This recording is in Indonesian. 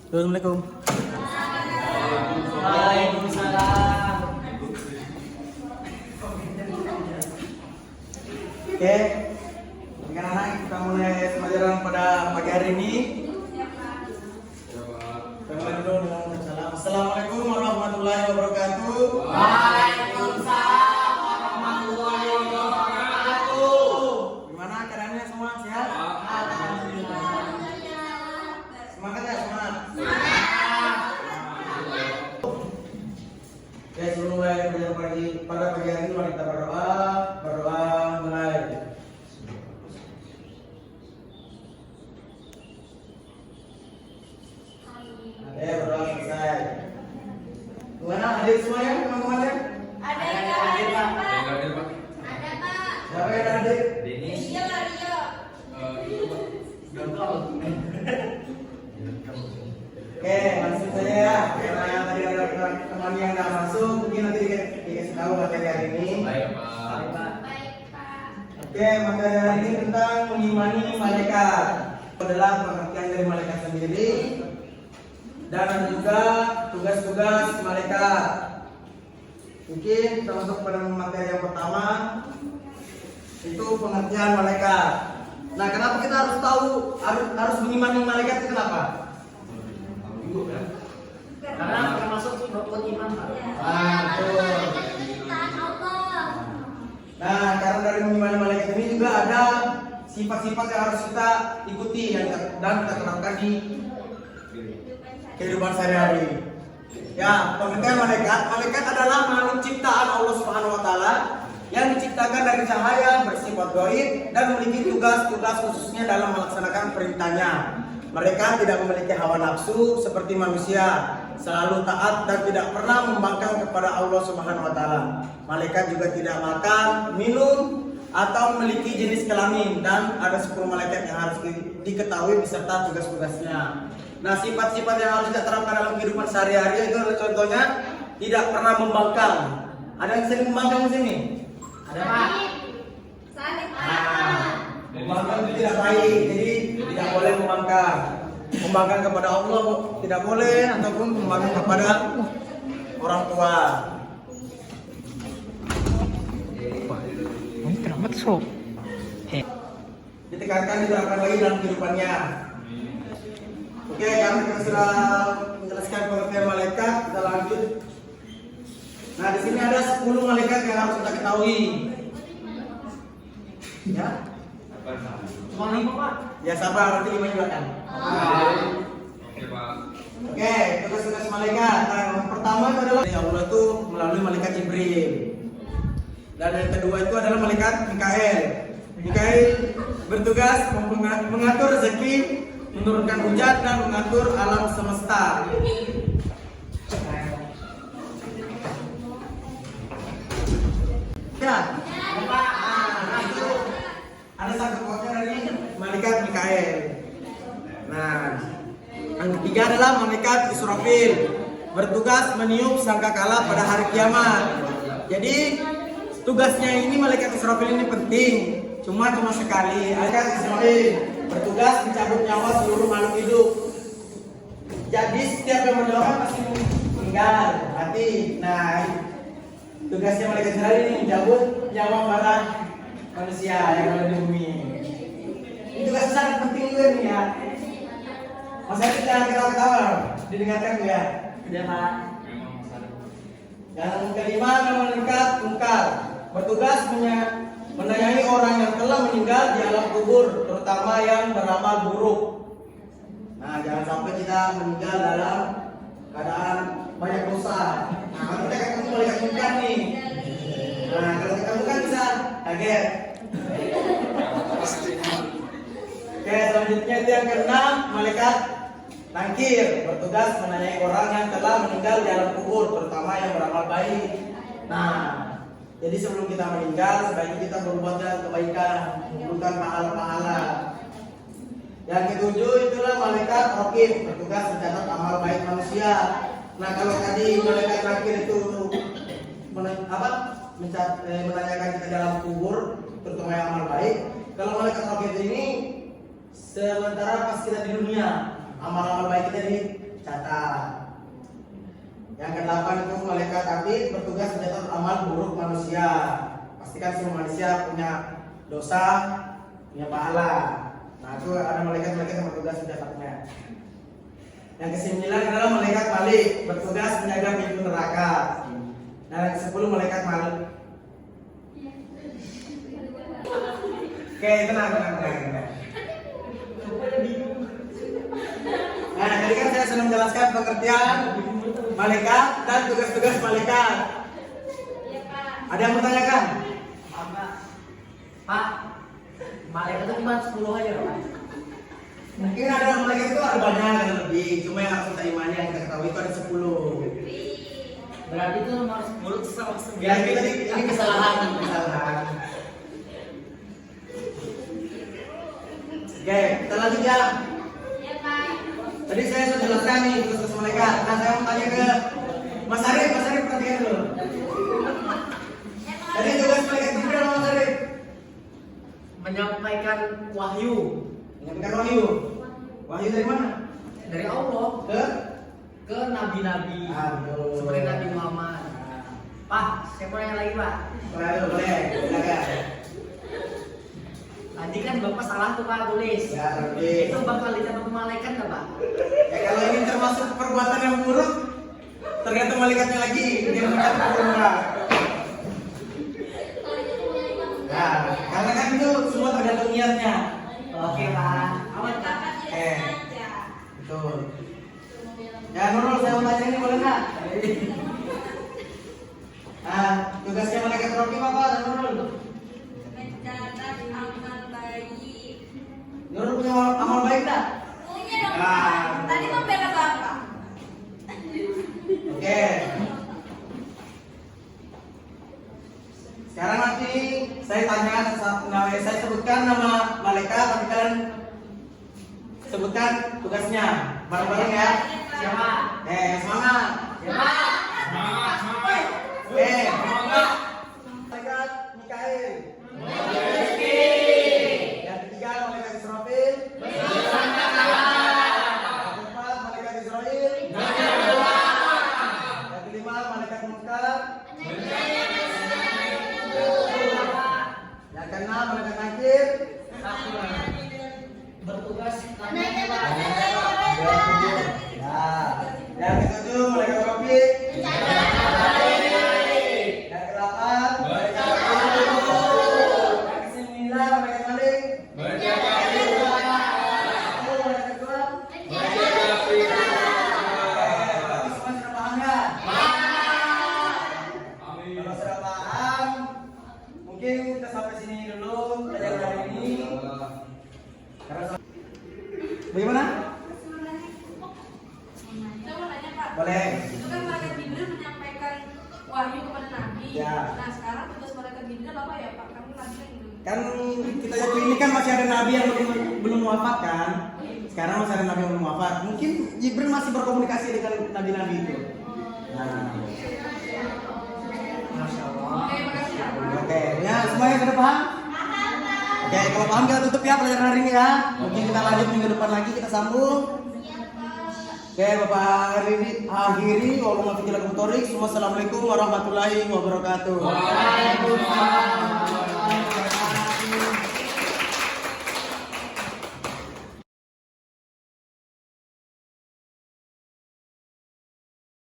Assalamualaikum. Waalaikumsalam. Oke, anak-anak kita mulai pelajaran pada pagi hari ini. Assalamualaikum warahmatullahi wabarakatuh. Waalaikumsalam warahmatullahi wabarakatuh. Gimana keadaannya semua sehat? Alhamdulillah. Semangat ya, semangat. Oke, sebelum mulai pelajaran pada pagi hari ini mari kita berdoa mulai. Oke, berdoa selesai. Gimana hadir semuanya teman-temannya? Ada Ada, yang ada, hadir, Pak. Pak. Ada Pak. Ada, Pak. Siapa yang hadir? Denny. Rio, Rio. Oke, langsung saja ya. Karena tadi ada teman yang nggak masuk, mungkin nanti dikasih tahu materi hari ini. Baik Pak. Baik, Pak. Oke, materi hari ini tentang mengimani malaikat. Adalah pengertian dari malaikat sendiri dan ada juga tugas-tugas malaikat. Mungkin kita masuk pada materi yang pertama, itu pengertian malaikat. Nah, kenapa kita harus tahu harus mengimani malaikat itu kenapa? Karena termasuk rukun iman, Pak. Betul. Malaikat itu ciptaan Allah. Nah, karena dari mengimani malaikat ini juga ada sifat-sifat yang harus kita ikuti dan kita terapkan di kehidupan sehari-hari. Ya, pengertian malaikat adalah makhluk ciptaan Allah Subhanahu wa taala yang diciptakan dari cahaya, bersifat gaib dan memiliki tugas-tugas khususnya dalam melaksanakan perintahnya. Mereka tidak memiliki hawa nafsu seperti manusia, selalu taat dan tidak pernah membangkang kepada Allah Subhanahu wa taala. Malaikat juga tidak makan, minum atau memiliki jenis kelamin dan ada 10 malaikat yang harus diketahui beserta tugas-tugasnya. Nah, sifat-sifat yang harus kita terapkan dalam kehidupan sehari-hari itu adalah contohnya tidak pernah membangkang. Ada yang sering membangkang di sini? Ada, Pak. Salib, Pak. Nah, membangkang itu tidak baik, jadi tidak boleh membangkang. Membangkang kepada Allah tidak boleh ataupun membangkang kepada orang tua. Ini keramat sob. Ditekankan diterapkan lagi dalam kehidupannya. Oke, karena kita sudah menjelaskan pengertian malaikat, kita lanjut. Nah, di sini ada 10 malaikat yang harus kita ketahui. Ya, Cuma 5, Pak. ya sabar nanti 5 juga kan. Oke Pak. Oke, tugas-tugas malaikat. Nah, yang pertama itu adalah dari Allah itu melalui malaikat Jibril. Dan yang kedua itu adalah malaikat Mikael. Mikael bertugas mengatur rezeki, menurunkan hujan dan mengatur alam semesta. Ya, Pak. nah itu ada satu quote dari malaikat Mikael. Nah, yang ketiga adalah malaikat Israfil, bertugas meniup sangkakala pada hari kiamat. Jadi tugasnya ini malaikat Israfil ini penting, cuma sekali. Malaikat Israfil bertugas mencabut nyawa seluruh makhluk hidup. Jadi setiap yang mendoakan pasti meninggal, mati. Nah, tugasnya malaikat Israfil ini mencabut nyawa para manusia yang ada di bumi. Ini tugas sangat penting juga nih ya. Masa itu jangan ketawa-ketawa, didengarkan ya. Udah, Pak. Yang kelima adalah malaikat Munkar, bertugas menanyai orang yang telah meninggal di alam kubur, terutama yang beramal buruk. Nah, jangan sampai kita meninggal dalam keadaan banyak dosa. Nah, kalau kita ketemu malaikat Munkar nih. Nah, kalau ketemu kan bisa kaget. Oke, selanjutnya itu yang keenam, malaikat Nangkir, bertugas menanyai orang yang telah meninggal di alam kubur, terutama yang beramal baik. Nah, jadi sebelum kita meninggal, sebaiknya kita berbuat kebaikan, mengumpulkan pahala-pahala. Yang ketujuh itulah malaikat Raqib, bertugas mencatat amal baik manusia. Nah, kalau tadi malaikat Nangkir itu menanyakan kita dalam kubur, terutama yang amal baik. Kalau malaikat Raqib ini sementara pas kita di dunia, amal-amal baik kita catat. Yang ke-8 itu malaikat atid bertugas mencatat amal buruk manusia. Pastikan semua manusia punya dosa, punya pahala. Nah, itu ada malaikat-malaikat yang bertugas mencatatnya. Yang ke-9 adalah malaikat Malik bertugas menjaga pintu neraka. Nah, yang ke-10 malaikat Malik. Oke, tenang. Nah, tadi kan saya sudah menjelaskan pengertian malaikat dan tugas-tugas malaikat. Iya, Pak. Ada yang bertanyakan? Pak, malaikat itu cuma 10 aja Pak. Mungkin ada malaikat itu ada banyak ada lebih, cuma yang harus kita imani yang kita ketahui itu ada 10. Berarti itu nomor 10 sama 9. Ya, ini kesalahan. Oke, kita lanjut ya. Iya, Pak. Tadi saya sudah jelaskan nih tugas malaikat. Nah, saya mau tanya ke Mas Arif perhatikan dulu. Tadi tugas malaikat Jibril apa Mas Arif? Menyampaikan wahyu Menyampaikan wahyu. Wahyu dari mana? dari Allah ke nabi-nabi. Aduh. Seperti Nabi Muhammad. Pak, saya mau nanya lagi Pak. Boleh, silakan. Tadi kan Bapak salah tuh Pak tulis. Ya, Arif. Itu bakal dicatat malaikat nggak Pak? Ya, kalau ini termasuk perbuatan yang buruk, tergantung malaikatnya lagi. Dia mencatat atau enggak. Nah, karena kan itu semua tergantung niatnya. Oke Pak. Aman Pak. Betul. Ya Nurul, saya mau tanya ini boleh nggak? Nah, tugasnya malaikat Rocky apa Nurul? Mencatat amal baik. Nurul punya amal baik nggak? Punya dong, Pak. Tadi membela Bapak. Oke. Sekarang nanti saya tanya saya sebutkan nama malaikat, tapi kalian sebutkan tugasnya bareng-bareng ya. Siapa? Semangat. Siapa? Semangat. Malaikat Mikail. Yang ketiga malaikat Israfil. Yang keempat malaikat Israel. Yang kelima malaikat Munkar. Yang keenam malaikat Nakir. Bertugas Ya. Yang ketujuh malaikat Rafiq. Yang ke-8 malaikat Rafiq. Yang ke-9 malaikat Malik. Yang ke-10 malaikat Tuhan. Berarti semua sudah paham ya? Kalau sudah paham, mungkin kita sampai sini dulu pelajaran hari ini. Bagaimana? Saya mau nanya, Pak. Boleh. Itu kan malaikat Jibril menyampaikan wahyu kepada Nabi. Ya. Nah, sekarang tugas malaikat Jibril apa ya, Pak? Kamu Nabi kan gitu. Kan kita lihat ini kan masih ada nabi yang belum wafat kan. Sekarang masih ada nabi yang belum wafat. Mungkin Jibril masih berkomunikasi dengan nabi-nabi itu. Nah, Masya Allah. Oke, makasih ya, Pak. oke, ya semuanya sudah paham? Oke, kalau paham kita tutup ya pelajaran hari ini ya. Mungkin kita lanjut minggu depan lagi kita sambung. Oke, Bapak akhiri. Wassalamualaikum warahmatullahi wabarakatuh. Waalaikumsalam.